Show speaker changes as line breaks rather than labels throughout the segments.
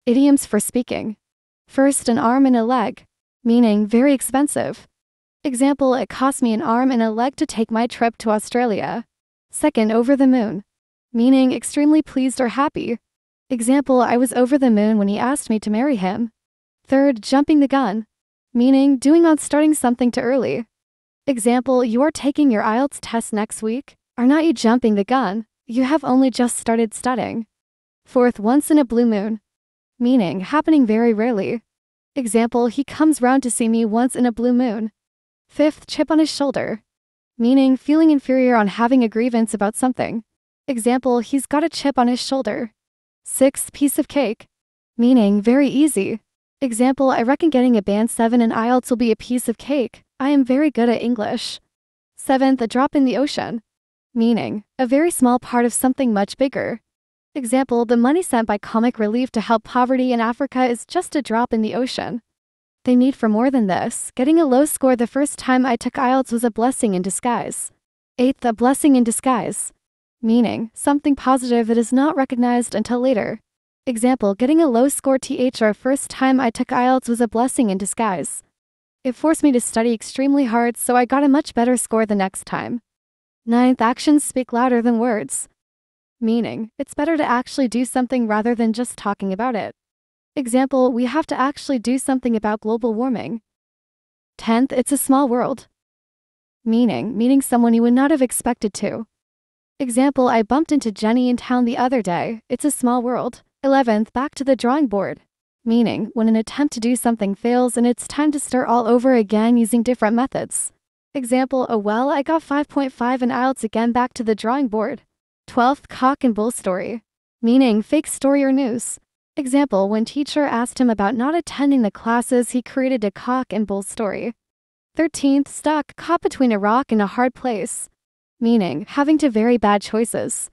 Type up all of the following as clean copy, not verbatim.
Idioms for speaking. First, an arm and a leg, meaning very expensive. Example, it cost me an arm and a leg to take my trip to Australia. Second, over the moon, meaning extremely pleased or happy. Example, I was over the moon when he asked me to marry him. Third, jumping the gun, meaning doing on starting something too early. Example, you are taking your IELTS test next week. Are not you jumping the gun? You have only just started studying. Fourth, once in a blue moon, meaning happening very rarely. Example, he comes round to see me once in a blue moon. Fifth, chip on his shoulder, meaning feeling inferior on having a grievance about something. Example, he's got a chip on his shoulder. Sixth, piece of cake, meaning very easy. Example, I reckon getting a band 7 in IELTS will be a piece of cake. I am very good at English. Seventh, a drop in the ocean, meaning a very small part of something much bigger. Example, the money sent by Comic Relief to help poverty in Africa is just a drop in the ocean. They need for more than this. Getting a low score the first time I took IELTS was a blessing in disguise. Eighth, a blessing in disguise, meaning something positive that is not recognized until later. Example, getting a low score THR first time I took IELTS was a blessing in disguise. It forced me to study extremely hard, so I got a much better score the next time. Ninth, actions speak louder than words, meaning it's better to actually do something rather than just talking about it. Example, we have to actually do something about global warming. 10th, it's a small world, meaning someone you would not have expected to. Example, I bumped into Jenny in town the other day. It's a small world. 11th, back to the drawing board, meaning when an attempt to do something fails and it's time to start all over again using different methods. Example, oh well, I got 5.5 in IELTS again, back to the drawing board. 12th, cock and bull story, meaning fake story or news. Example, when teacher asked him about not attending the classes, he created a cock and bull story. 13th, stuck, caught between a rock and a hard place, meaning having to very bad choices.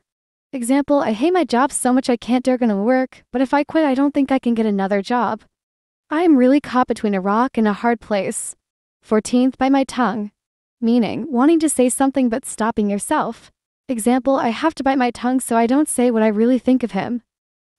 Example, I hate my job so much I can't dare gonna work, but if I quit I don't think I can get another job. I am really caught between a rock and a hard place. 14th, bite my tongue, meaning wanting to say something but stopping yourself. Example, I have to bite my tongue so I don't say what I really think of him.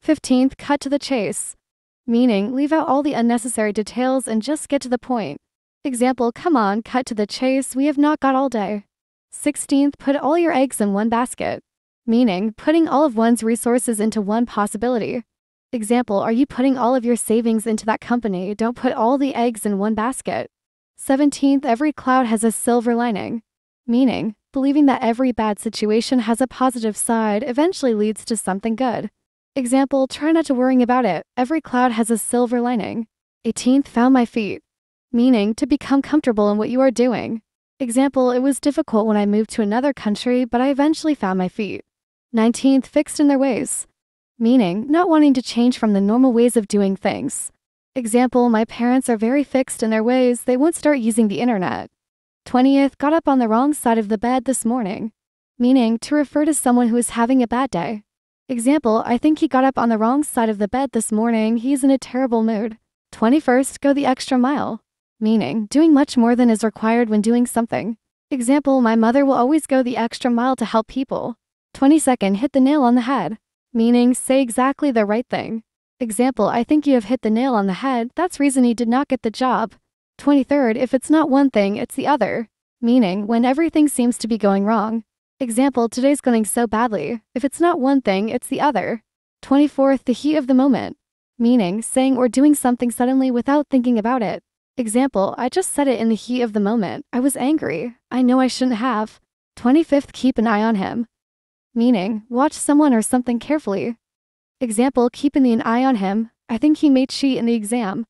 15th, cut to the chase, meaning leave out all the unnecessary details and just get to the point. Example, come on, cut to the chase, we have not got all day. 16th, put all your eggs in one basket, meaning putting all of one's resources into one possibility. Example, are you putting all of your savings into that company? Don't put all the eggs in one basket. 17th, every cloud has a silver lining, meaning believing that every bad situation has a positive side eventually leads to something good. Example, try not to worry about it. Every cloud has a silver lining. 18th, found my feet, meaning to become comfortable in what you are doing. Example, it was difficult when I moved to another country, but I eventually found my feet. 19th, fixed in their ways, meaning not wanting to change from the normal ways of doing things. Example, my parents are very fixed in their ways, they won't start using the internet. 20th, got up on the wrong side of the bed this morning, meaning to refer to someone who is having a bad day. Example, I think he got up on the wrong side of the bed this morning, he's in a terrible mood. 21st, go the extra mile, meaning doing much more than is required when doing something. Example, my mother will always go the extra mile to help people. 22nd, hit the nail on the head, meaning say exactly the right thing. Example, I think you have hit the nail on the head, that's reason he did not get the job. 23rd, if it's not one thing, it's the other, meaning when everything seems to be going wrong. Example, today's going so badly. If it's not one thing, it's the other. 24th, the heat of the moment, meaning saying or doing something suddenly without thinking about it. Example, I just said it in the heat of the moment. I was angry. I know I shouldn't have. 25th, keep an eye on him, meaning watch someone or something carefully. Example, keeping an eye on him. I think he may cheat in the exam.